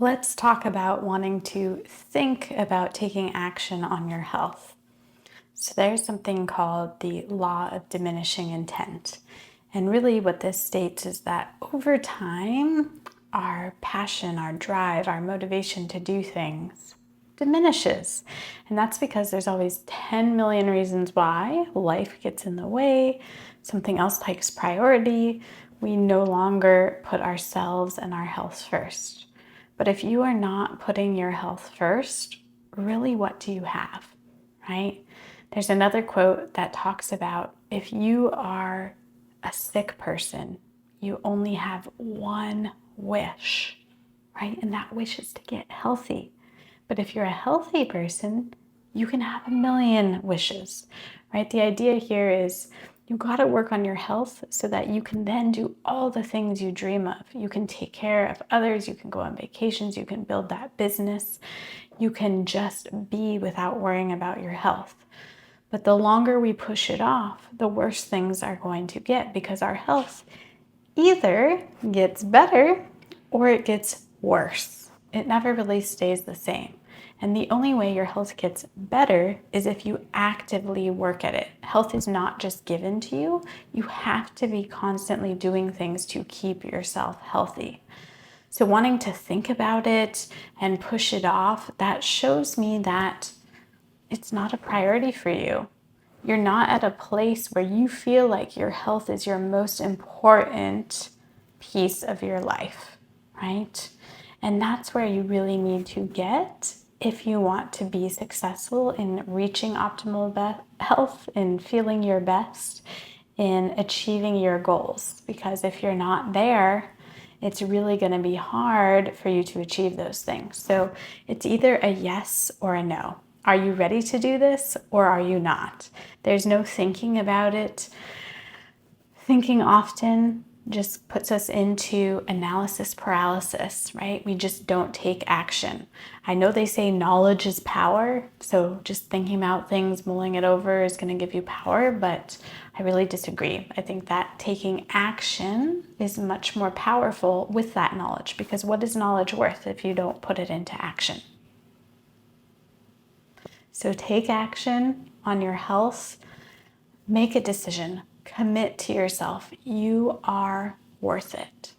Let's talk about wanting to think about taking action on your health. So, there's something called the law of diminishing intent. And really, what this states is that over time, our passion, our drive, our motivation to do things diminishes. And that's because there's always 10 million reasons why life gets in the way, something else takes priority. We no longer put ourselves and our health first. But if you are not putting your health first, really, what do you have, right? There's another quote that talks about if you are a sick person, you only have one wish, right? And that wish is to get healthy. But if you're a healthy person, you can have a million wishes, right? The idea here is you got to work on your health so that you can then do all the things you dream of. You can take care of others, you can go on vacations, you can build that business, you can just be without worrying about your health. But the longer we push it off, the worse things are going to get because our health either gets better or it gets worse. It never really stays the same. And the only way your health gets better is if you actively work at it. Health is not just given to you. You have to be constantly doing things to keep yourself healthy. So wanting to think about it and push it off, that shows me that it's not a priority for you. You're not at a place where you feel like your health is your most important piece of your life, right? And that's where you really need to get if you want to be successful in reaching optimal health, in feeling your best, in achieving your goals. Because if you're not there, it's really going to be hard for you to achieve those things. So it's either a yes or a no. Are you ready to do this or are you not? There's no thinking about it. Thinking often just puts us into analysis paralysis, right? We just don't take action. I know they say knowledge is power, so just thinking about things, mulling it over is going to give you power, but I really disagree. I think that taking action is much more powerful with that knowledge, because what is knowledge worth if you don't put it into action? So take action on your health. Make a decision. Commit to yourself. You are worth it.